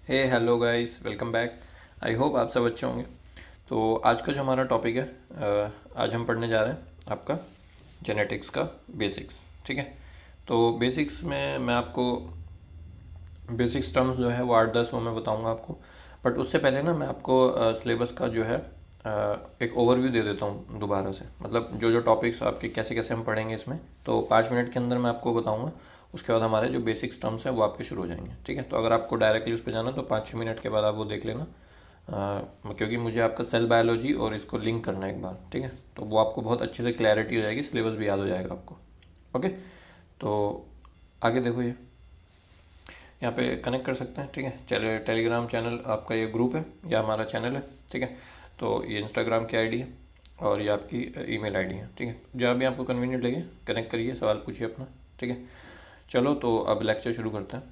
Hey hello guys, welcome back. I hope आप सब अच्छे होंगे। तो आज का जो हमारा टॉपिक है, आज हम पढ़ने जा रहे हैं आपका जेनेटिक्स का बेसिक्स। ठीक है। तो बेसिक्स में मैं आपको बेसिक्स टर्म्स जो है वो 8-10 वो मैं बताऊंगा आपको। बट उससे पहले ना मैं आपको सिलेबस का जो है एक ओवरव्यू दे देता हूँ दोबारा से। मतलब जो जो टॉपिक्स आपके कैसे कैसे हम पढ़ेंगे इसमें, तो 5 मिनट के अंदर मैं आपको बताऊंगा। उसके बाद हमारे जो बेसिक्स टर्म्स हैं वो आपके शुरू हो जाएंगे। ठीक है। तो अगर आपको डायरेक्टली उस पर जाना तो 5-6 मिनट के बाद आप वो देख लेना। क्योंकि मुझे आपका सेल बायोलॉजी और इसको लिंक करना है एक बार। ठीक है। तो वो आपको बहुत अच्छे से क्लैरिटी हो जाएगी, सिलेबस भी याद हो जाएगा आपको। ओके। तो आगे देखो, ये यहाँ पे कनेक्ट कर सकते हैं। ठीक है। चलिए, टेलीग्राम चैनल आपका ये ग्रुप है या हमारा चैनल है। ठीक है। तो ये इंस्टाग्राम की आईडी है और ये आपकी ईमेल आईडी है। ठीक है। जहाँ भी आपको कन्वीनियंट लगे कनेक्ट करिए, सवाल पूछिए अपना। ठीक है। चलो, तो अब लेक्चर शुरू करते हैं।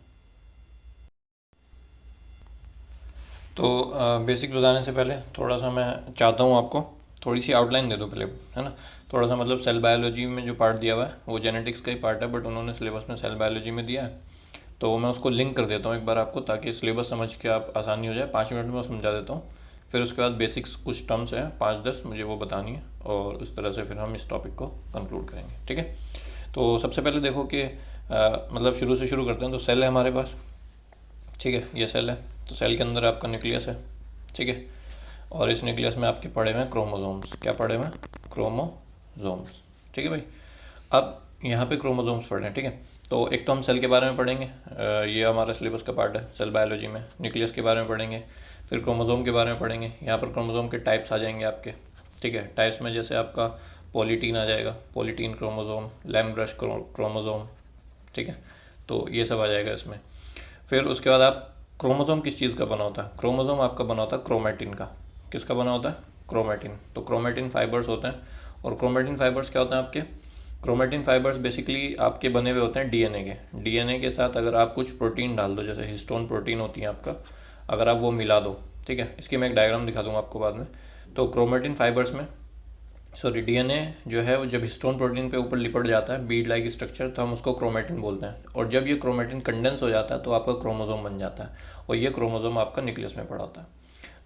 तो बेसिक बताने से पहले थोड़ा सा मैं चाहता हूँ आपको थोड़ी सी आउटलाइन दे दो पहले, है ना। थोड़ा सा मतलब सेल बायोलॉजी में जो पार्ट दिया हुआ है वो जेनेटिक्स का ही पार्ट है, बट उन्होंने सिलेबस में सेल बायोलॉजी में दिया है। तो मैं उसको लिंक कर देता हूँ एक बार आपको, ताकि सिलेबस समझ के आप आसानी हो जाए। 5 मिनट में मैं समझा देता हूँ। फिर उसके बाद बेसिक्स कुछ टर्म्स हैं 5-10 मुझे वो बतानी है, और उस तरह से फिर हम इस टॉपिक को कंक्लूड करेंगे। ठीक है। तो सबसे पहले देखो कि मतलब शुरू से शुरू करते हैं। तो सेल है हमारे पास। ठीक है। ये सेल है। तो सेल के अंदर आपका न्यूक्लियस है। ठीक है। और इस न्यूक्लियस में आपके पड़े हुए हैं क्रोमोसोम्स। क्या पड़े हुए हैं? क्रोमोसोम्स। ठीक है भाई। अब यहाँ पे क्रोमोसोम्स पढ़ रहे हैं। ठीक है। तो एक तो हम सेल के बारे में पढ़ेंगे, ये हमारा सिलेबस का पार्ट है सेल बायोलॉजी में। न्यूक्लियस के बारे में पढ़ेंगे, फिर क्रोमोसोम के बारे में पढ़ेंगे। यहाँ पर क्रोमोसोम के टाइप्स आ जाएंगे आपके। ठीक है। टाइप्स में जैसे आपका पॉलीटीन आ जाएगा, पॉलीटीन क्रोमोसोम, लैम्ब्रश क्रोमोसोम। ठीक है। तो ये सब आ जाएगा इसमें। फिर उसके बाद आप क्रोमोसोम किस चीज़ का बना होता है? क्रोमोसोम आपका बना होता है क्रोमेटिन का। किसका बना होता है? क्रोमेटिन। तो क्रोमेटिन फाइबर्स होते हैं। और क्रोमेटिन फाइबर्स क्या होते हैं आपके? क्रोमेटिन फाइबर्स बेसिकली आपके बने हुए होते हैं डीएनए के। डीएनए के साथ अगर आप कुछ प्रोटीन डाल दो, जैसे हिस्टोन प्रोटीन होती है आपका, अगर आप वो मिला दो, ठीक है, इसकी मैं एक डायग्राम दिखा दूंगा आपको बाद में। तो क्रोमेटिन फाइबर्स में, सॉरी, डीएनए जो है वो जब हिस्टोन प्रोटीन पे ऊपर लिपट जाता है, बीड लाइक स्ट्रक्चर, तो हम उसको क्रोमेटिन बोलते हैं। और जब ये क्रोमेटिन कंडेंस हो जाता है तो आपका क्रोमोसोम बन जाता है, और ये क्रोमोसोम आपका न्यूक्लियस में पड़ा होता है।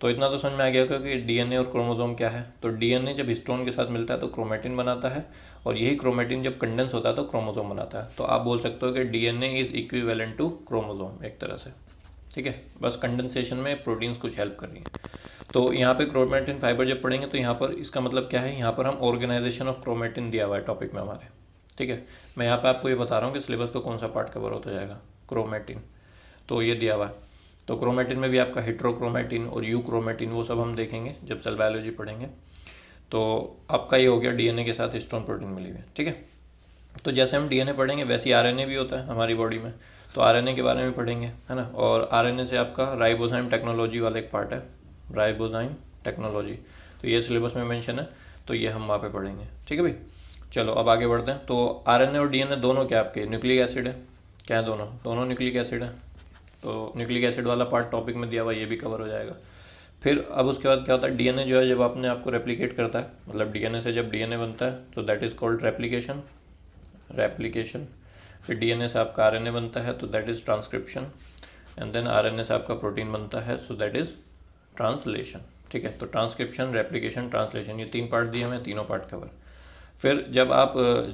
तो इतना तो समझ में आ गया होगा कि डीएनए और क्रोमोसोम क्या है। तो डीएनए जब हिस्टोन के साथ मिलता है तो क्रोमेटिन बनाता है, और यही क्रोमेटिन जब कंडेंस होता है तो क्रोमोसोम बनाता है। तो आप बोल सकते हो कि DNA is equivalent to chromosome एक तरह से। ठीक है। बस कंडेंसेशन में प्रोटीन्स कुछ हेल्प कर रही हैं। तो यहाँ पे क्रोमेटिन फाइबर जब पढ़ेंगे तो यहाँ पर इसका मतलब क्या है, यहाँ पर हम ऑर्गेनाइजेशन ऑफ क्रोमेटिन दिया हुआ है टॉपिक में हमारे। ठीक है। मैं यहाँ पे आपको ये बता रहा हूँ कि सिलेबस का कौन सा पार्ट कवर होता जाएगा। क्रोमेटिन, तो ये दिया हुआ है। तो क्रोमेटिन में भी आपका हेट्रोक्रोमेटिन और यू क्रोमेटिन वो सब हम देखेंगे जब सेल बायोलॉजी पढ़ेंगे। तो आपका ये हो गया डीएनए के साथ हिस्टोन प्रोटीन मिली हुई है। ठीक है। तो जैसे हम डीएनए पढ़ेंगे वैसे ही आरएनए भी होता है हमारी बॉडी में। तो आरएनए के बारे में पढ़ेंगे, है ना। और आरएनए से आपका राइबोजाइम टेक्नोलॉजी वाला एक पार्ट है, राइबोजाइम टेक्नोलॉजी। तो ये सिलेबस में मेंशन है, तो ये हम वहाँ पे पढ़ेंगे। ठीक है भाई। चलो अब आगे बढ़ते हैं। तो आरएनए और डीएनए दोनों क्या आपके न्यूक्लिक एसिड है? क्या है? दोनों दोनों न्यूक्लिक एसिड है। तो न्यूक्लिक एसिड वाला पार्ट टॉपिक में दिया हुआ, ये भी कवर हो जाएगा। फिर अब उसके बाद क्या होता है, डीएनए जो है जब अपने आप को रेप्लिकेट करता है, मतलब डीएनए से जब डीएनए बनता है तो that is called replication. Replication. फिर डीएनए से आपका आरएनए बनता है तो that is transcription. And then RNA से आपका प्रोटीन बनता है, सो दैट इज़ ट्रांसलेशन। ठीक है। तो ट्रांसक्रिप्शन, रेप्लिकेशन, ट्रांसलेशन, ये 3 पार्ट दिए हुए हैं, तीनों पार्ट कवर। फिर जब आप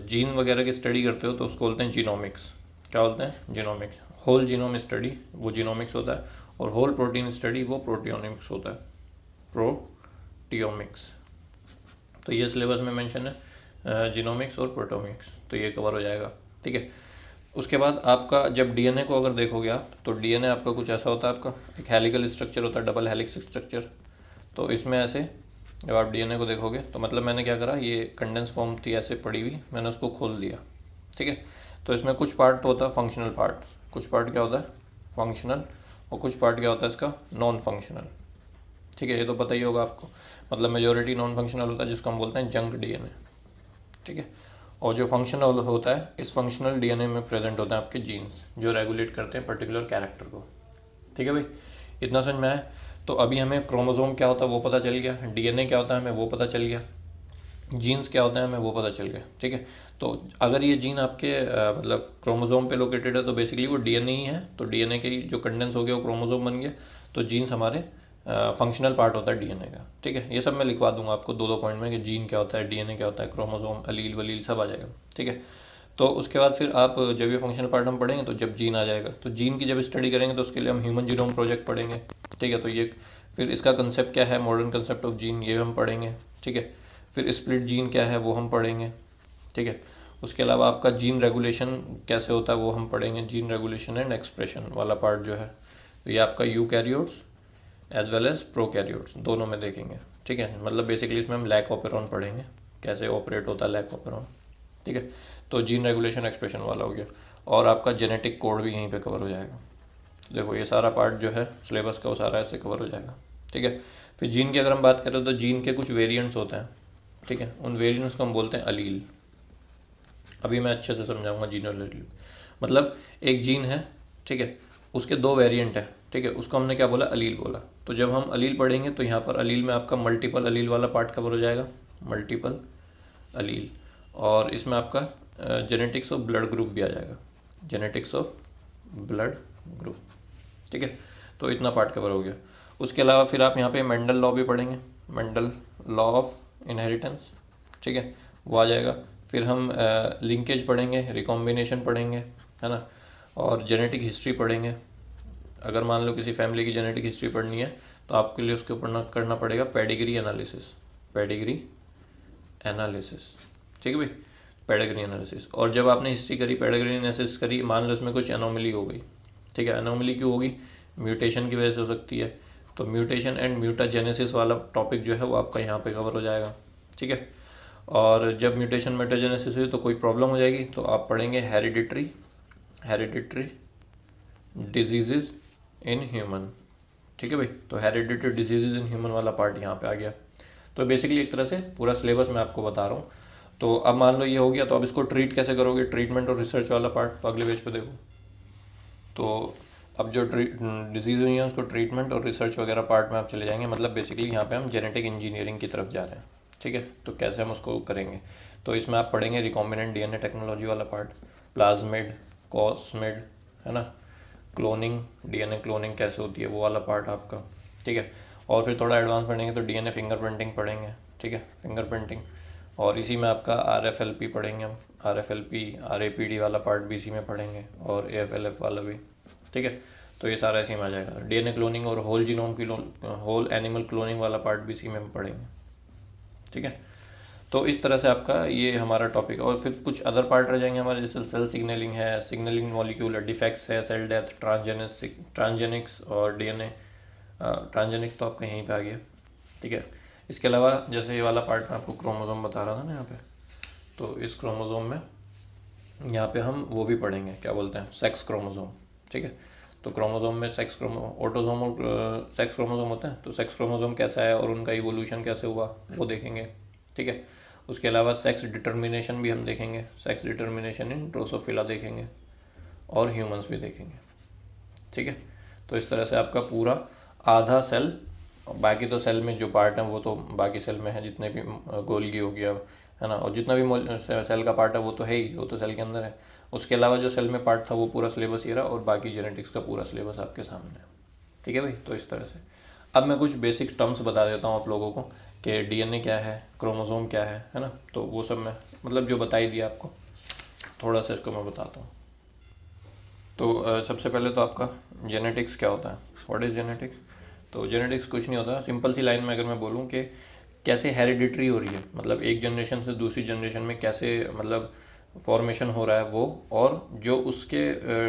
जीन वगैरह की स्टडी करते हो तो उसको बोलते हैं जीनोमिक्स। क्या बोलते हैं? जीनोमिक्स। होल जीनोम स्टडी वो जीनोमिक्स होता है, और होल प्रोटीन स्टडी वो प्रोटियोमिक्स होता है, प्रोटियोमिक्स। तो ये सिलेबस में मेंशन है जीनोमिक्स और प्रोटोमिक्स, तो ये कवर हो जाएगा। ठीक है। उसके बाद आपका जब डीएनए को अगर देखोगे आप, तो डीएनए आपका कुछ ऐसा होता है, आपका एक हेलिकल स्ट्रक्चर होता है, डबल हेलिक्स स्ट्रक्चर। तो इसमें ऐसे जब आप डीएनए को देखोगे तो मतलब मैंने क्या करा, ये कंडेंस फॉर्म थी ऐसे पड़ी हुई, मैंने उसको खोल दिया। ठीक है। तो इसमें कुछ पार्ट तो होता है फंक्शनल पार्ट, कुछ पार्ट क्या होता है? फंक्शनल। और कुछ पार्ट क्या होता है इसका? Non functional. ठीक है। ये तो पता ही होगा आपको। मतलब मेजोरिटी नॉन फंक्शनल होता है जिसको हम बोलते हैं जंक डीएनए। ठीक है। और जो फंक्शनल होता है, इस फंक्शनल डीएनए में प्रेजेंट होते हैं आपके जीन्स जो रेगुलेट करते हैं पर्टिकुलर कैरेक्टर को। ठीक है भाई। इतना समझ में आया? तो अभी हमें क्रोमोसोम क्या होता है वो पता चल गया, डीएनए क्या होता है हमें वो पता चल गया। जीन्स क्या होता है हमें वो पता चल गया, ठीक है। तो अगर ये जीन आपके मतलब क्रोमोसोम पे लोकेटेड है तो बेसिकली वो डीएनए ही है, तो डीएनए के जो कंडेंस हो गया वो क्रोमोसोम बन गया, तो जीन्स हमारे फंक्शनल पार्ट होता है डीएनए का, ठीक है। ये सब मैं लिखवा दूंगा आपको दो दो पॉइंट में कि जीन क्या होता है, डीएनए क्या होता है, क्रोमोसोम, अलील वलील सब आ जाएगा, ठीक है। तो उसके बाद फिर आप जब ये फंक्शनल पार्ट हम पढ़ेंगे तो जब जीन आ जाएगा तो जीन की जब स्टडी करेंगे तो उसके लिए हम ह्यूमन जीनोम प्रोजेक्ट पढ़ेंगे, ठीक है। तो ये फिर इसका कंसेप्ट क्या है, मॉडर्न कंसेप्ट ऑफ जीन, ये हम पढ़ेंगे, ठीक है। फिर स्प्लिट जीन क्या है वो हम पढ़ेंगे, ठीक है। उसके अलावा आपका जीन रेगुलेशन कैसे होता है वो हम पढ़ेंगे, जीन रेगुलेशन एंड एक्सप्रेशन वाला पार्ट जो है, तो ये आपका eukaryotes as well as prokaryotes दोनों में देखेंगे, ठीक है। मतलब बेसिकली इसमें हम लैक ऑपेरॉन पढ़ेंगे, कैसे ऑपरेट होता है लैक ऑपेरॉन, ठीक है। तो जीन रेगुलेशन एक्सप्रेशन वाला हो गया, और आपका जेनेटिक कोड भी यहीं पे कवर हो जाएगा। देखो ये सारा पार्ट जो है सिलेबस का वो सारा ऐसे कवर हो जाएगा, ठीक है। फिर जीन की अगर हम बात करें तो जीन के कुछ वेरिएंट्स होते हैं, ठीक है। उन वेरिएंट्स को हम बोलते हैं अलील। अभी मैं अच्छे से समझाऊंगा जीन और अलील। मतलब एक जीन है, ठीक है, उसके दो वेरिएंट है, ठीक है, उसको हमने क्या बोला, अलील बोला। तो जब हम अलील पढ़ेंगे तो यहाँ पर अलील में आपका मल्टीपल अलील वाला पार्ट कवर हो जाएगा, मल्टीपल अलील। और इसमें आपका जेनेटिक्स ऑफ ब्लड ग्रुप भी आ जाएगा, जेनेटिक्स ऑफ ब्लड ग्रुप, ठीक है। तो इतना पार्ट कवर हो गया। उसके अलावा फिर आप यहाँ पे मेंडल लॉ भी पढ़ेंगे, मेंडल लॉ ऑफ इनहेरिटेंस, ठीक है, वो आ जाएगा। फिर हम लिंकेज पढ़ेंगे, रिकॉम्बिनेशन पढ़ेंगे, है ना, और जेनेटिक हिस्ट्री पढ़ेंगे। अगर मान लो किसी फैमिली की जेनेटिक हिस्ट्री पढ़नी है तो आपके लिए उसके ऊपर करना पड़ेगा पेडिग्री एनालिसिस, पेडिग्री एनालिसिस, ठीक है भाई, पेडिग्री एनालिसिस। और जब आपने हिस्ट्री करी, पेडिग्री एनालिसिस करी, मान लो इसमें कुछ एनोमली हो गई, ठीक है, एनोमली क्यों होगी, म्यूटेशन की वजह से हो सकती है, तो म्यूटेशन एंड म्यूटाजेनेसिस वाला टॉपिक जो है वो आपका यहाँ पे कवर हो जाएगा, ठीक है। और जब म्यूटेशन म्यूटाजेनेसिस हुई तो कोई प्रॉब्लम हो जाएगी तो आप पढ़ेंगे hereditary, hereditary diseases in human, ठीक है भाई। तो हेरिडिटरी डिजीजेज इन ह्यूमन वाला पार्ट यहाँ पे आ गया। तो बेसिकली एक तरह से पूरा सिलेबस मैं आपको बता रहा हूँ। तो अब मान लो ये हो गया, तो अब इसको ट्रीट कैसे करोगे, ट्रीटमेंट और रिसर्च वाला पार्ट तो अगले पेज पे देखो। तो अब जो डिजीज़ हुई है उसको ट्रीटमेंट और रिसर्च वगैरह पार्ट में आप चले जाएंगे। मतलब बेसिकली यहाँ पे हम जेनेटिक इंजीनियरिंग की तरफ जा रहे हैं, ठीक है। तो कैसे हम उसको करेंगे, तो इसमें आप पढ़ेंगे रिकॉम्बिनेंट डीएनए टेक्नोलॉजी वाला पार्ट, प्लाज्मिड, कॉस्मिड, है ना, क्लोनिंग, डीएनए क्लोनिंग कैसे होती है वो वाला पार्ट आपका, ठीक है। और फिर थोड़ा एडवांस पढ़ेंगे तो डीएनए फिंगरप्रिंटिंग पढ़ेंगे, ठीक है, फिंगरप्रिंटिंग। और इसी में आपका आरएफएलपी पढ़ेंगे हम, आरएफएलपी आरएपीडी वाला पार्ट भी इसी में पढ़ेंगे, और एएफएलएफ वाला भी, ठीक है। तो ये सारा इसी में आ जाएगा। डीएनए क्लोनिंग और होल जीनोम की होल एनिमल क्लोनिंग वाला पार्ट भी इसी में हम पढ़ेंगे, ठीक है। तो इस तरह से आपका ये हमारा टॉपिक। और फिर कुछ अदर पार्ट रह जाएंगे हमारे, जैसे सेल सिग्नलिंग है, सिग्नलिंग मॉलिक्यूलर डिफेक्ट्स है, सेल डेथ, ट्रांसजेनिक्स और डीएनए ट्रांसजेनिक्स तो आपका यहीं पे आ गया, ठीक है। इसके अलावा जैसे ये वाला पार्ट मैं आपको क्रोमोसोम बता रहा था ना यहाँ पे, तो इस क्रोमोसोम में यहाँ पे हम वो भी पढ़ेंगे, क्या बोलते हैं, सेक्स क्रोमोसोम, ठीक है। तो क्रोमोसोम में सेक्स ऑटोसोम और सेक्स क्रोमोसोम होते हैं, तो सेक्स क्रोमोसोम कैसा है और उनका इवोल्यूशन कैसे हुआ वो देखेंगे, ठीक है। उसके अलावा सेक्स डिटर्मिनेशन भी हम देखेंगे, सेक्स डिटर्मिनेशन इन ड्रोसोफिला देखेंगे, और ह्यूमंस भी देखेंगे, ठीक है। तो इस तरह से आपका पूरा आधा सेल, बाकी तो सेल में जो पार्ट है वो तो बाकी सेल में है, जितने भी गोल्गी हो गया, है ना, और जितना भी सेल का पार्ट है वो तो है ही, वो तो सेल के अंदर है। उसके अलावा जो सेल में पार्ट था वो पूरा सिलेबस ये रहा, और बाकी जेनेटिक्स का पूरा सिलेबस आपके सामने है, ठीक है भाई। तो इस तरह से अब मैं कुछ बेसिक टर्म्स बता देता हूँ आप लोगों को कि डीएनए क्या है, क्रोमोसोम क्या है ना, तो वो सब मैं मतलब जो बता ही दिया आपको, थोड़ा सा इसको मैं बताता हूँ। तो सबसे पहले तो आपका जेनेटिक्स क्या होता है, व्हाट इज़ जेनेटिक्स। तो जेनेटिक्स कुछ नहीं होता, सिंपल सी लाइन में अगर मैं बोलूँ कि कैसे हेरिडिटरी हो रही है, मतलब एक जनरेशन से दूसरी जनरेशन में कैसे मतलब फॉर्मेशन हो रहा है वो, और जो उसके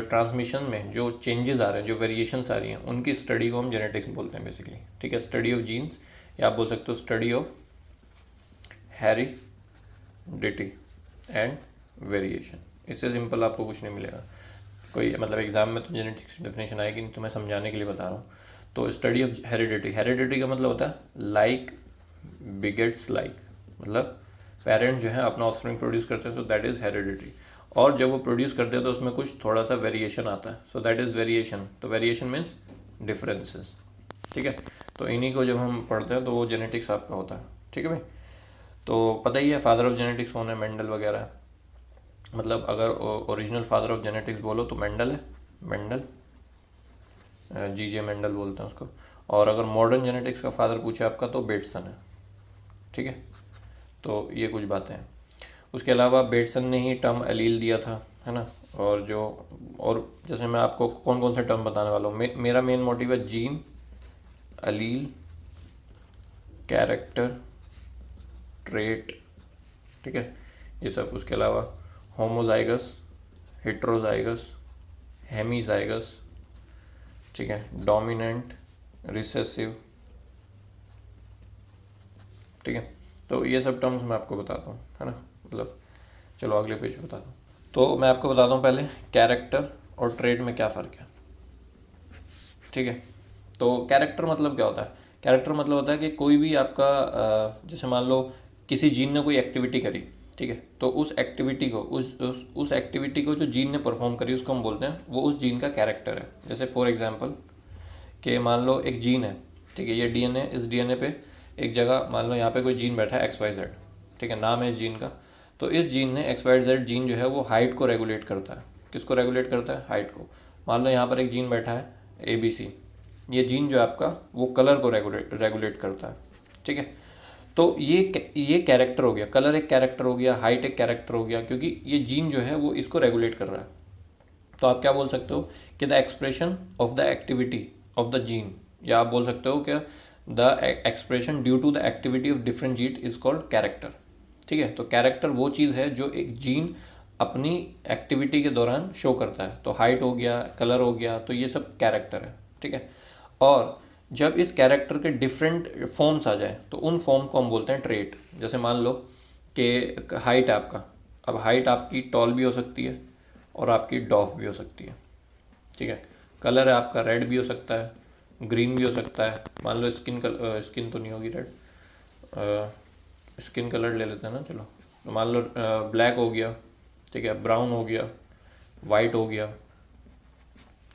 ट्रांसमिशन में जो चेंजेस आ रहे हैं, जो वेरिएशंस आ रही हैं, उनकी स्टडी को हम जेनेटिक्स बोलते हैं बेसिकली, ठीक है। स्टडी ऑफ जीन्स, या आप बोल सकते हो study of heredity and variation. इससे सिंपल आपको कुछ नहीं मिलेगा, कोई मतलब एग्जाम में तो जेनेटिक्स की डेफिनेशन आएगी नहीं, तो मैं समझाने के लिए बता रहा हूँ। तो स्टडी ऑफ हेरिडिटी, हेरिडिटी का मतलब होता है लाइक बिगेट्स लाइक, मतलब पेरेंट जो है अपना ऑफस्प्रिंग प्रोड्यूस करते हैं, सो दैट इज़ हेरिडिटी। और जब वो प्रोड्यूस करते हैं तो उसमें कुछ थोड़ा सा वेरिएशन आता है, सो दैट इज़ वेरिएशन। तो वेरिएशन मीन्स डिफरेंसेस, ठीक है। तो इन्हीं को जब हम पढ़ते हैं तो वो जेनेटिक्स आपका होता है, ठीक है भाई। तो पता ही है फादर ऑफ जेनेटिक्स कौन है, मेंडल वगैरह। मतलब अगर ओरिजिनल फादर ऑफ जेनेटिक्स बोलो तो मेंडल है, मेंडल, जी मेंडल बोलते हैं उसको। और अगर मॉडर्न जेनेटिक्स का फादर पूछे आपका तो बेटसन है, ठीक है। तो ये कुछ बातें हैं। उसके अलावा बेटसन ने ही टर्म एलील दिया था, है ना। और जो, और जैसे मैं आपको कौन कौन से टर्म बताने वाला हूँ, मेरा मेन मोटिव है जीन, एलील, कैरेक्टर, ट्रेट, ठीक है, ये सब। उसके अलावा होमोजाइगस, हेट्रोजाइगस, हेमीजाइगस, ठीक है, डोमिनेंट, रिसेसिव, ठीक है। तो ये सब टर्म्स मैं आपको बताता हूँ, है ना। मतलब चलो अगले पेज पे बताता हूँ। तो मैं आपको बताता हूँ पहले कैरेक्टर और ट्रेट में क्या फ़र्क है, ठीक है। तो कैरेक्टर मतलब क्या होता है? कैरेक्टर मतलब होता है कि कोई भी आपका जैसे मान लो किसी जीन ने कोई एक्टिविटी करी, ठीक है, तो उस एक्टिविटी को उस एक्टिविटी को जो जीन ने परफॉर्म करी उसको हम बोलते हैं वो उस जीन का कैरेक्टर है। जैसे फॉर एग्जांपल कि मान लो एक जीन है, ठीक है, ये डीएनए, इस डीएनए पे एक जगह मान लो यहाँ पे कोई जीन बैठा है एक्स वाई जेड, ठीक है, नाम है इस जीन का। तो इस जीन ने एक्स वाई जेड जीन जो है वो हाइट को रेगुलेट करता है। किसको रेगुलेट करता है? हाइट को। मान लो यहाँ पर एक जीन बैठा है ए बी सी, ये जीन जो है आपका वो कलर को रेगुलेट करता है, ठीक है। तो ये कैरेक्टर हो गया, कलर एक कैरेक्टर हो गया, हाइट एक कैरेक्टर हो गया, क्योंकि ये जीन जो है वो इसको रेगुलेट कर रहा है। तो आप क्या बोल सकते हो कि the expression of the activity of the gene, या आप बोल सकते हो क्या, the expression due to the activity of different gene is called character, ठीक है। तो कैरेक्टर वो चीज़ है जो एक जीन अपनी एक्टिविटी के दौरान शो करता है। तो हाइट हो गया, कलर हो गया, तो ये सब कैरेक्टर है, ठीक है। और जब इस कैरेक्टर के डिफरेंट फॉर्म्स आ जाए तो उन फॉर्म को हम बोलते हैं ट्रेट। जैसे मान लो कि हाइट है आपका, अब हाइट आपकी टॉल भी हो सकती है और आपकी डॉफ भी हो सकती है, ठीक है। कलर है आपका रेड भी हो सकता है, ग्रीन भी हो सकता है। मान लो स्किन तो नहीं होगी रेड, स्किन कलर ले लेते हैं ना, चलो। तो मान लो ब्लैक हो गया, ठीक है, ब्राउन हो गया, वाइट हो गया,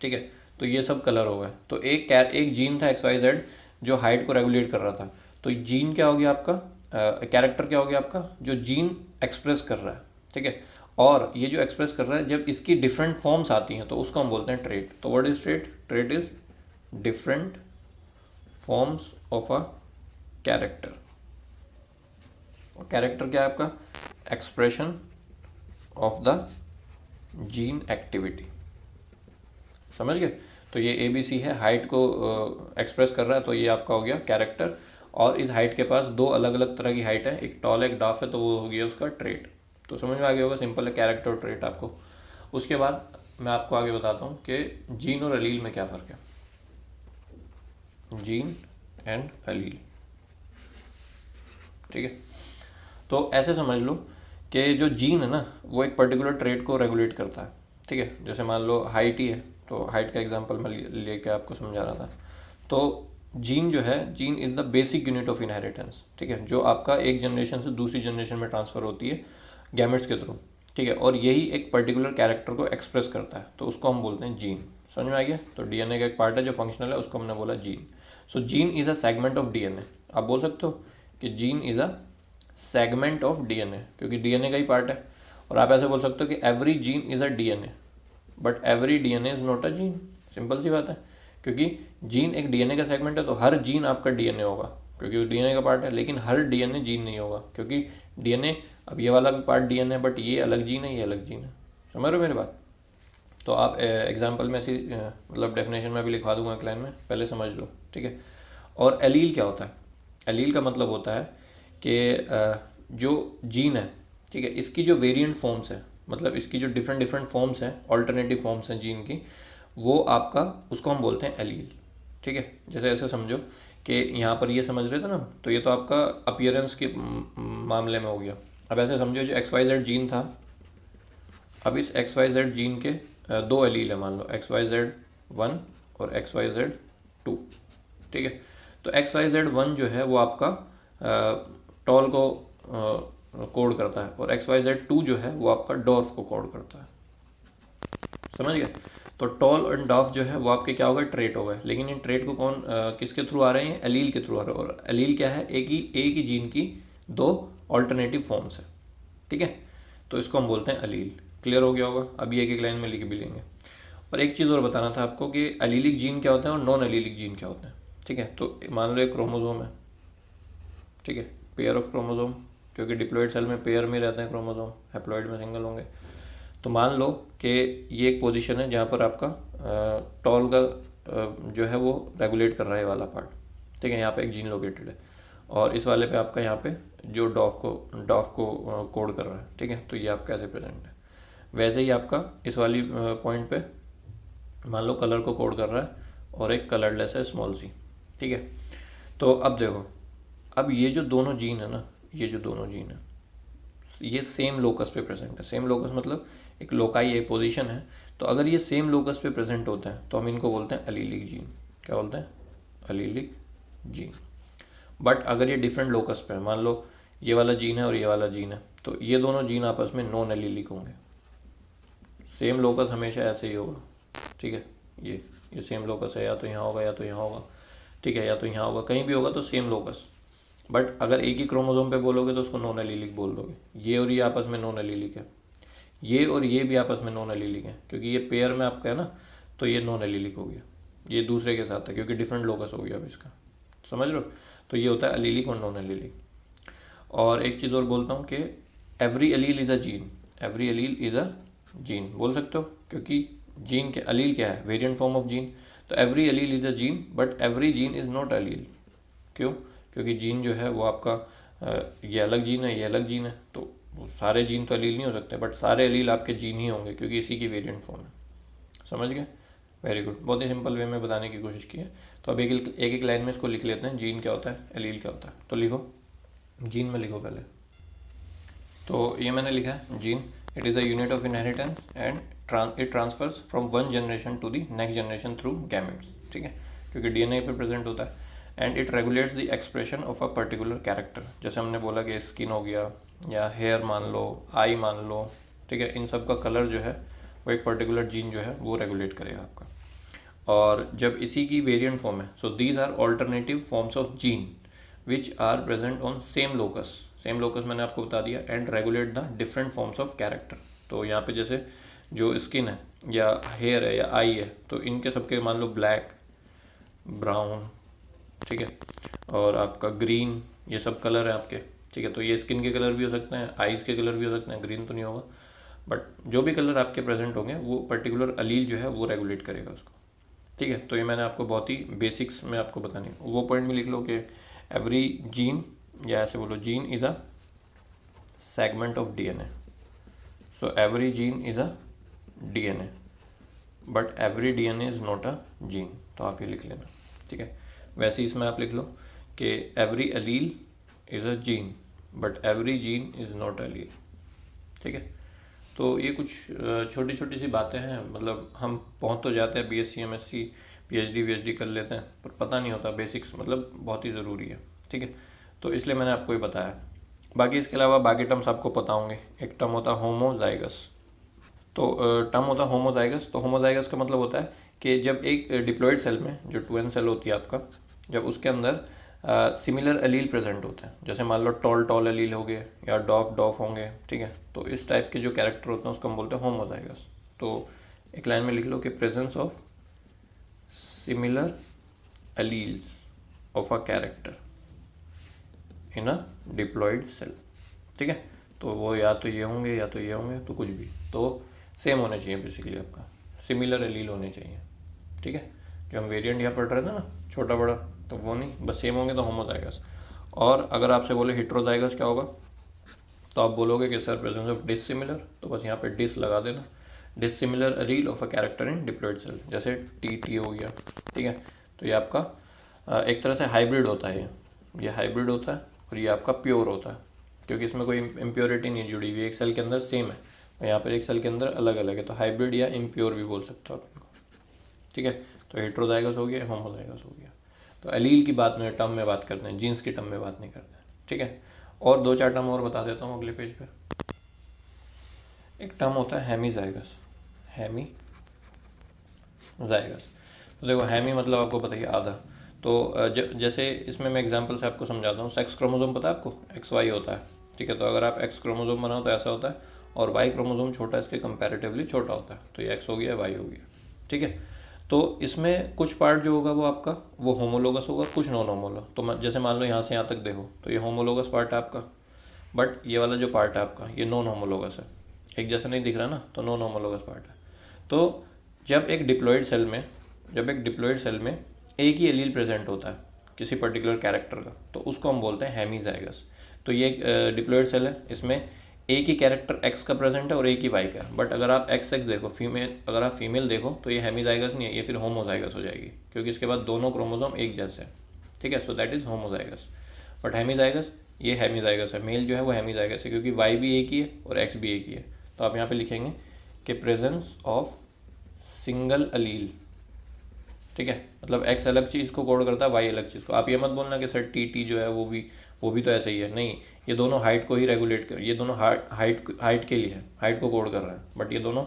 ठीक है। तो ये सब कलर हो गए। तो एक जीन था एक्स वाई जेड जो हाइट को रेगुलेट कर रहा था। तो जीन क्या हो गया आपका, कैरेक्टर क्या हो गया आपका, जो जीन एक्सप्रेस कर रहा है, ठीक है। और ये जो एक्सप्रेस कर रहा है जब इसकी डिफरेंट फॉर्म्स आती हैं तो उसको हम बोलते हैं ट्रेट। तो what is trait? Trait is different forms of a character. और कैरेक्टर क्या है आपका? Expression of the gene activity. समझ गए? तो ये ए बी सी है, हाइट को एक्सप्रेस कर रहा है, तो ये आपका हो गया कैरेक्टर। और इस हाइट के पास दो अलग अलग तरह की हाइट है, एक टॉल एक डाफ है, तो वो हो गया उसका ट्रेट। तो समझ में आ गया होगा, सिंपल है, कैरेक्टर और ट्रेट आपको। उसके बाद मैं आपको आगे बताता हूँ कि जीन और एलील में क्या फ़र्क है। जीन एंड एलील, ठीक है। तो ऐसे समझ लो कि जो जीन है ना वो एक पर्टिकुलर ट्रेट को रेगुलेट करता है, ठीक है। जैसे मान लो हाइट ही है, तो हाइट का एग्जांपल मैं लेके आपको समझा रहा था। तो जीन जो है, gene is the basic unit of inheritance, ठीक है, जो आपका एक जनरेशन से दूसरी जनरेशन में ट्रांसफ़र होती है गैमेट्स के थ्रू, ठीक है। और यही एक पर्टिकुलर कैरेक्टर को एक्सप्रेस करता है, तो उसको हम बोलते हैं जीन। समझ में आ गया? तो डीएनए का एक पार्ट है जो फंक्शनल है, उसको हमने बोला gene. So gene is a segment of DNA. आप बोल सकते हो कि gene is a segment of DNA, क्योंकि डीएनए का ही पार्ट है। और आप ऐसे बोल सकते हो कि every gene is a DNA, but every DNA is not a gene. Simple सी बात है, क्योंकि जीन एक डीएनए का सेगमेंट है, तो हर जीन आपका डीएनए होगा क्योंकि वो डीएनए का पार्ट है। लेकिन हर डीएनए जीन नहीं होगा, क्योंकि डीएनए, अब ये वाला भी पार्ट डीएनए, बट ये अलग जीन है, ये अलग जीन है। समझ रहे हो मेरी बात? तो आप एग्जाम्पल में ऐसी मतलब डेफिनेशन में भी लिखवा दूंगा एक लाइन में, पहले समझ लो, ठीक है। और एलील क्या होता है? एलील का मतलब होता है कि जो जीन है, ठीक है, इसकी जो वेरिएंट फॉर्म्स है, मतलब इसकी जो डिफरेंट डिफरेंट फॉर्म्स हैं, ऑल्टरनेटिव फॉर्म्स हैं जीन की, वो आपका, उसको हम बोलते हैं एलील, ठीक है। जैसे ऐसे समझो कि यहाँ पर ये समझ रहे थे ना, तो ये तो आपका अपीयरेंस के मामले में हो गया। अब ऐसे समझो जो एक्स वाई जेड जीन था, अब इस एक्स वाई जेड जीन के दो एलील है, मान लो एक्स वाई जेड 1 और एक्स वाई जेड 2, ठीक है। तो एक्स वाई जेड 1 जो है वो आपका टॉल को कोड करता है, और एक्स वाई जेड 2 जो है वो आपका डॉर्फ को कोड करता है। समझ गए? तो टॉल और डॉफ जो है वो आपके क्या हो गए? ट्रेट हो गए। लेकिन इन ट्रेट को किसके थ्रू आ रहे हैं? एलील के थ्रू आ रहे हैं। और एलील क्या है? एक ही जीन की दो ऑल्टरनेटिव फॉर्म्स है, ठीक है। तो इसको हम बोलते हैं अलील। क्लियर हो गया होगा, अभी एक एक लाइन में लिख भी लेंगे। और एक चीज़ और बताना था आपको कि अलीलिक जीन क्या होता है और नॉन अलीलिक जीन क्या होता है, ठीक है। तो मान लो एक क्रोमोजोम है, ठीक है, पेयर ऑफ क्रोमोजोम, क्योंकि डिप्लॉइड सेल में पेयर में रहते हैं क्रोमोजोम, हैप्लॉइड में सिंगल होंगे। तो मान लो कि ये एक पोजीशन है जहाँ पर आपका टॉल का जो है वो रेगुलेट कर रहा है ये वाला पार्ट, ठीक है। यहाँ पे एक जीन लोकेटेड है और इस वाले पे आपका यहाँ पे जो डॉफ को कोड कर रहा है, ठीक है। तो ये आपका ऐसे प्रेजेंट है। वैसे ही आपका इस वाली पॉइंट पे मान लो कलर को कोड कर रहा है और एक कलरलेस है स्मॉल सी, ठीक है। तो अब देखो, अब ये जो दोनों जीन है ना, ये जो दोनों जीन है ये सेम लोकस पे प्रेजेंट है। सेम लोकस मतलब एक लोकाई एक पोजीशन है। तो अगर ये सेम लोकस पे प्रेजेंट होते हैं तो हम इनको बोलते हैं अलीलिक जीन। क्या बोलते हैं? Allelic gene. बट अगर ये डिफरेंट लोकस पे है, मान लो ये वाला जीन है और ये वाला जीन है, तो ये दोनों जीन आपस में नॉन अलीलिक होंगे। सेम लोकस हमेशा ऐसे ही होगा, ठीक है। ये सेम लोकस है, या तो यहाँ होगा या तो यहाँ होगा, ठीक है, या तो यहाँ होगा, कहीं भी होगा तो सेम लोकस। बट अगर एक ही क्रोमोसोम पे बोलोगे तो उसको नॉन एलीलिक बोल दोगे। ये और ये आपस में नॉन एलीलिक है, ये और ये भी आपस में नॉन एलीलिक है, क्योंकि ये पेयर में आपका है ना, तो ये नॉन एलीलिक हो गया। ये दूसरे के साथ है क्योंकि डिफरेंट लोकस हो गया अब इसका, समझ लो। तो ये होता है अलीलिक और नॉन एलीलिक। और एक चीज़ और बोलता हूँ कि every allele is a gene. Every allele is a gene बोल सकते हो, क्योंकि जीन के अलील क्या है? Variant form of gene. तो every allele is a gene but every gene is not allele. क्यों? क्योंकि जीन जो है वो आपका ये अलग जीन है, ये अलग जीन है, तो वो सारे जीन तो अलील नहीं हो सकते, बट सारे अलील आपके जीन ही होंगे क्योंकि इसी की वेरिएंट फॉर्म है। समझ गए? वेरी गुड, बहुत ही सिंपल वे में बताने की कोशिश की है। तो अब एक लाइन में इसको लिख लेते हैं, जीन क्या होता है, अलील क्या होता है। तो लिखो, जीन में लिखो पहले। तो ये मैंने लिखा है gene, it is a unit of inheritance and it transfers from one generation to the next generation through gametes, ठीक है, क्योंकि डीएनए पे प्रेजेंट होता है। And it regulates the expression of a particular character. जैसे हमने बोला कि स्किन हो गया या हेयर मान लो, आई मान लो, ठीक है, इन सब का कलर जो है वो एक पर्टिकुलर जीन जो है वो रेगुलेट करेगा आपका। और जब इसी की वेरिएंट फॉर्म है, so these are alternative forms of gene which are present on same locus. Same locus मैंने आपको बता दिया, and regulate the different forms of character. तो यहाँ पे जैसे जो स्किन है या हेयर है या आई है, तो इनके सबके मान लो ब्लैक, ब्राउन, ठीक है, और आपका ग्रीन, ये सब कलर है आपके, ठीक है। तो ये स्किन के कलर भी हो सकते हैं, आईज़ के कलर भी हो सकते हैं, ग्रीन तो नहीं होगा, बट जो भी कलर आपके प्रेजेंट होंगे वो पर्टिकुलर अलील जो है वो रेगुलेट करेगा उसको, ठीक है। तो ये मैंने आपको बहुत ही बेसिक्स में आपको बताने, वो पॉइंट में लिख लो कि एवरी जीन, या ऐसे बोलो, gene is a segment of DNA. So every gene is a DNA but every DNA is not a gene. तो आप ये लिख लेना, ठीक है। वैसे ही इसमें आप लिख लो कि every allele is a gene but every gene is not allele, ठीक है। तो ये कुछ छोटी छोटी सी बातें हैं, मतलब हम पहुंच तो जाते हैं, बीएससी एमएससी पीएचडी वीएचडी कर लेते हैं, पर पता नहीं होता बेसिक्स, मतलब बहुत ही ज़रूरी है, ठीक है। तो इसलिए मैंने आपको ये बताया। बाकी इसके अलावा बाकी टर्म्स आपको पता होंगे। एक टर्म होता है होमोजाइगस। तो टर्म होता है होमोजाइगस। तो होमोजाइगस का मतलब होता है कि जब एक डिप्लॉयड सेल में, जो 2n सेल होती है आपका, जब उसके अंदर सिमिलर अलील प्रेजेंट होते हैं, जैसे मान लो टॉल टॉल अलील हो गए या डॉफ डॉफ होंगे, ठीक है, तो इस टाइप के जो कैरेक्टर होते हैं उसको हम बोलते हैं होमोजाइगस। तो एक लाइन में लिख लो कि presence of similar alleles of a character in a diploid cell, ठीक है। तो वो या तो ये होंगे या तो ये होंगे, तो कुछ भी, तो सेम होने चाहिए बेसिकली, आपका सिमिलर एलील होने चाहिए, ठीक है। जो हम वेरिएंट यहाँ पढ़ रहे थे ना, छोटा बड़ा, तो वो नहीं, बस सेम होंगे तो होमोजाइगस। और अगर आपसे बोले हेट्रोजाइगस क्या होगा, तो आप बोलोगे कि सर प्रेजेंस ऑफ डिसिमिलर, तो बस यहाँ पे डिस लगा देना, dissimilar allele of a character in diploid cell, जैसे टी हो गया, ठीक है। तो ये आपका एक तरह से हाइब्रिड होता है, ये हाइब्रिड होता है और ये आपका प्योर होता है, क्योंकि इसमें कोई इम्प्योरिटी नहीं जुड़ी हुई, एक सेल के अंदर सेम है और यहाँ पर एक सेल के अंदर अलग अलग है, तो हाइब्रिड या इम्प्योर भी बोल सकते हो आप इनको, ठीक है। तो हेट्रोजाइगस हो गया, होमोजाइगस हो गया। तो एलील की बात में, टर्म में बात करते हैं, जीन्स की टर्म में बात नहीं करते हैं, ठीक है। और दो चार टर्म और बता देता हूँ अगले पेज पे। एक टर्म होता है हेमीजाइगस। हेमीजाइगस, तो देखो हेमी मतलब आपको पता ही आधा। तो जैसे इसमें मैं एग्जांपल से आपको समझाता हूँ। सेक्स क्रोमोसोम पता है आपको, एक्स वाई होता है, ठीक है। तो अगर आप एक्स क्रोमोसोम बनाओ तो ऐसा होता है, और वाई क्रोमोसोम छोटा इसके कंपैरेटिवली छोटा होता है, तो ये एक्स हो गया, वाई हो गया, ठीक है। तो इसमें कुछ पार्ट जो होगा वो आपका वो होमोलोगस होगा, कुछ नॉन होमोलोगस। तो जैसे मान लो यहाँ से यहाँ तक देखो तो ये होमोलोगस पार्ट है आपका, बट ये वाला जो पार्ट है आपका ये नॉन होमोलोगस है, एक जैसा नहीं दिख रहा ना, तो नॉन होमोलोगस पार्ट है। तो जब एक डिप्लॉयड सेल में एक ही एलील प्रेजेंट होता है किसी पर्टिकुलर कैरेक्टर का, तो उसको हम बोलते हैं हेमीजाइगस। तो ये एक डिप्लॉयड सेल है, इसमें एक ही कैरेक्टर एक्स का प्रेजेंट है और एक ही वाई का है। बट अगर आप एक्स एक्स देखो, अगर आप फीमेल देखो तो ये हेमीजाइगस नहीं है, ये फिर होमोजाइगस हो जाएगी, क्योंकि इसके बाद दोनों क्रोमोसोम एक जैसे हैं, ठीक है। So that is homozygous. But hemizygous, ये हेमीजाइगस है, मेल जो है वो हेमीजाइगस है, क्योंकि वाई भी एक ही है और एक्स भी एक ही है। तो आप यहाँ पे लिखेंगे कि प्रेजेंस ऑफ सिंगल अलील, ठीक है। मतलब एक्स अलग चीज़ को कोड करता है, वाई अलग चीज़ को। आप ये मत बोलना कि सर टी जो है वो भी तो ऐसे ही है, नहीं, ये दोनों हाइट को ही रेगुलेट कर, ये दोनों हाइट के लिए है, हाइट को कोड कर रहा है, बट ये दोनों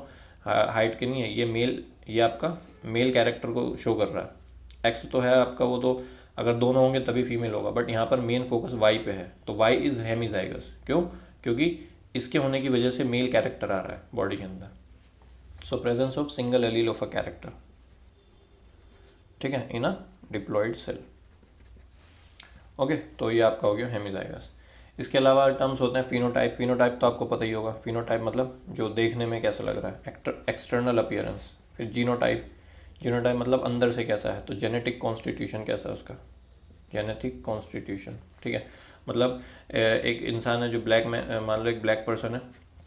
हाइट के नहीं है। ये आपका मेल कैरेक्टर को शो कर रहा है। एक्स तो है आपका, वो तो अगर दोनों होंगे तभी फीमेल होगा, बट यहाँ पर मेन फोकस वाई पे है, तो वाई इज़ हेमीजाइगस। क्यों? क्योंकि इसके होने की वजह से मेल कैरेक्टर आ रहा है बॉडी के अंदर। So presence of single allele of a character, ठीक है, in a diploid cell. Okay, तो ये आपका हो गया हेमीजाइगस। इसके अलावा टर्म्स होते हैं फिनोटाइप। फिनोटाइप तो आपको पता ही होगा, फिनोटाइप मतलब जो देखने में कैसा लग रहा है, एक्सटर्नल अपीयरेंस। फिर जीनोटाइप, जीनोटाइप मतलब अंदर से कैसा है, तो जेनेटिक कॉन्स्टिट्यूशन कैसा है उसका, जेनेटिक कॉन्स्टिट्यूशन, ठीक है। मतलब एक इंसान है जो ब्लैक में, मान लो एक ब्लैक पर्सन है,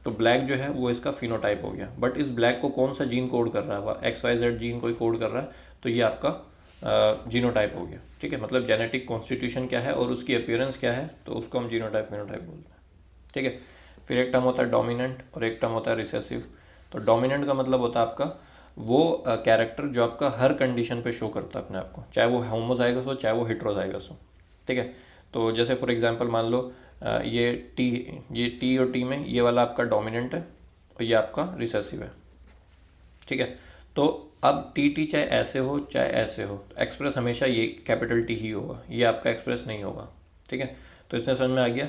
तो ब्लैक जो है वो इसका फिनोटाइप हो गया। बट इस ब्लैक को कौन सा जीन कोड कर रहा है, एक्स वाई जेड जीन कोई कोड कर रहा है, तो ये आपका जीनोटाइप हो गया, ठीक है। मतलब जेनेटिक कॉन्स्टिट्यूशन क्या है और उसकी अपीयरेंस क्या है, तो उसको हम जीनोटाइप फिनोटाइप बोलते हैं, ठीक है। फिर एक टर्म होता है डोमिनेंट और एक टर्म होता है रिसेसिव। तो डोमिनेंट का मतलब होता है आपका वो कैरेक्टर जो आपका हर कंडीशन पे शो करता है अपने आप को, चाहे वो होमोजाइगस हो चाहे वो हेट्रोजाइगस हो, ठीक है। तो जैसे फॉर एग्जांपल मान लो ये टी और टी में ये वाला आपका डोमिनेंट है और ये आपका रिसेसिव है, ठीक है। तो अब टी चाहे ऐसे हो चाहे ऐसे हो, एक्सप्रेस हमेशा ये कैपिटल टी ही होगा, ये आपका एक्सप्रेस नहीं होगा, ठीक है। तो इसने समझ में आ गया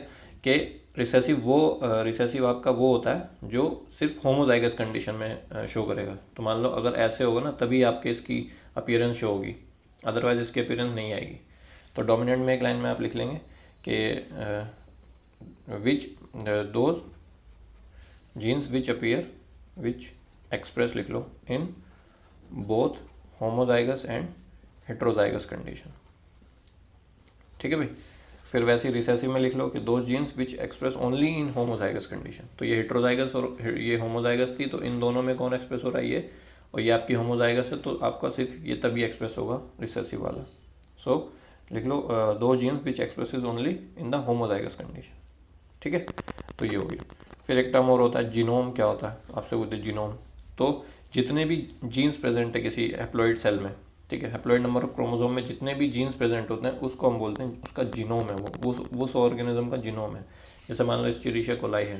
कि रिसेसिव आपका वो होता है जो सिर्फ होमोजाइगस कंडीशन में शो करेगा। तो मान लो अगर ऐसे होगा ना तभी आपके इसकी अपीयरेंस शो होगी, अदरवाइज इसकी अपीयरेंस नहीं आएगी। तो डोमिनेंट में एक लाइन में आप लिख लेंगे कि which those genes which express लिख लो in both homozygous and heterozygous condition, ठीक है भाई। फिर वैसे ही रिसेसिव में लिख लो कि those genes which express only in homozygous condition. तो ये हेट्रोजाइगस और ये होमोजाइगस थी, तो इन दोनों में कौन एक्सप्रेस हो रहा है, ये, और ये आपकी होमोजाइगस है, तो आपका सिर्फ ये तभी एक्सप्रेस होगा रिसेसिव वाला। सो लिख लो दो jeans which express only in the homozygous condition, ठीक है। तो ये हो गया। फिर एक टर्म और होता है जीनोम। क्या होता है आपसे बोलते हैं जीनोम, तो जितने भी जीन्स प्रेजेंट है किसी हैप्लॉइड सेल में, ठीक है, हैप्लॉइड नंबर ऑफ क्रोमोसोम में जितने भी जीन्स प्रेजेंट होते हैं उसको हम बोलते हैं, उसका जीनोम है, वो उस ऑर्गेनिज्म का जीनोम है। जैसे मान लो एस्चेरिशिया कोलाई है,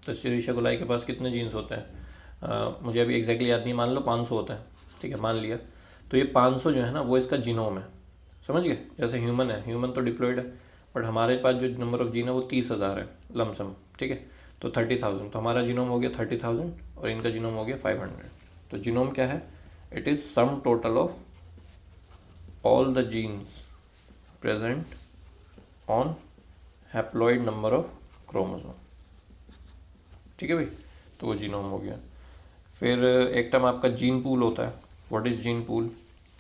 तो एस्चेरिशिया कोलाई के पास कितने जीन्स होते हैं, मुझे अभी एग्जैक्टली याद नहीं, मान लो 500 होते हैं, ठीक है, मान लिया। तो ये 500 जो है ना वो इसका जीनोम है, समझ गए। जैसे ह्यूमन है, ह्यूमन तो डिप्लॉयड है, बट हमारे पास जो नंबर ऑफ जीन है वो 30,000 है लमसम, ठीक है। तो 30,000, तो हमारा जीनोम हो गया 30,000 और इनका जीनोम हो गया 500। तो जीनोम क्या है, it is sum total of all the genes present on haploid number of chromosome, ठीक है भाई। तो वो जीनोम हो गया। फिर एक टर्म आपका जीन पूल होता है। व्हाट इज़ जीन पूल,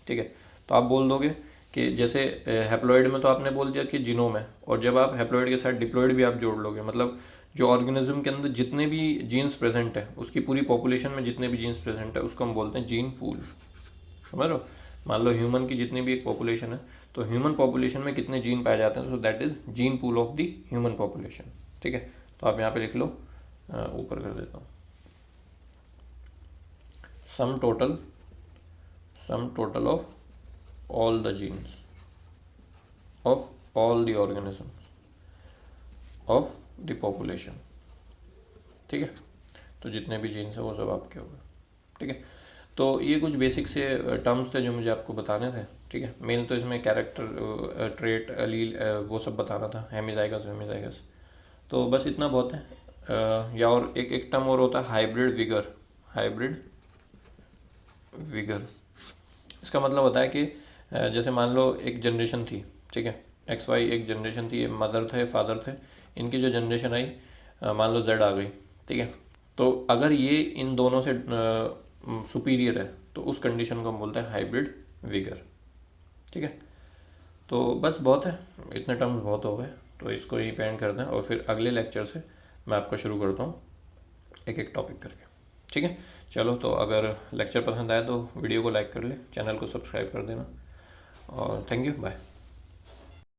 ठीक है। तो आप बोल दोगे कि जैसे हैप्लॉइड में तो आपने बोल दिया कि जीनोम है, और जब आप हैप्लॉइड के साथ डिप्लॉइड भी आप जोड़ लोगे, मतलब जो ऑर्गेनिज्म के अंदर जितने भी जीन्स प्रेजेंट है उसकी पूरी पॉपुलेशन में जितने भी जीन्स प्रेजेंट है उसको हम बोलते हैं जीन पूल, समझ लो। मान लो ह्यूमन की जितनी भी एक पॉपुलेशन है, तो ह्यूमन पॉपुलेशन में कितने जीन पाए जाते हैं, so that is gene pool of the human population, ठीक है। तो आप यहाँ पे लिख लो, ऊपर कर देता हूँ, sum total of all the genes of all the organisms of the population, ठीक है। तो जितने भी जीन्स है वो सब आपके हो गए, ठीक है। तो ये कुछ बेसिक से टर्म्स थे जो मुझे आपको बताने थे, ठीक है। मेन तो इसमें कैरेक्टर, ट्रेट, अलील, वो सब बताना था, हेमीजाइगस वेमीजाइगस। तो बस इतना बहुत है। या और एक टर्म और होता है हाइब्रिड विगर। हाइब्रिड विगर, इसका मतलब होता है कि जैसे मान लो एक जनरेशन थी, ठीक है, एक्स वाई एक जनरेशन थी, ये मदर थे फादर थे, इनकी जो जनरेशन आई मान लो जेड आ गई, ठीक है। तो अगर ये इन दोनों से सुपीरियर है तो उस कंडीशन को हम बोलते हैं हाइब्रिड विगर, ठीक है। तो बस बहुत है, इतने टर्म्स बहुत हो गए, तो इसको यहीं पे एंड करते हैं और फिर अगले लेक्चर से मैं आपका शुरू करता हूँ एक एक टॉपिक करके, ठीक है। चलो, तो अगर लेक्चर पसंद आया तो वीडियो को लाइक कर ले, चैनल को सब्सक्राइब कर देना, और थैंक यू, बाय।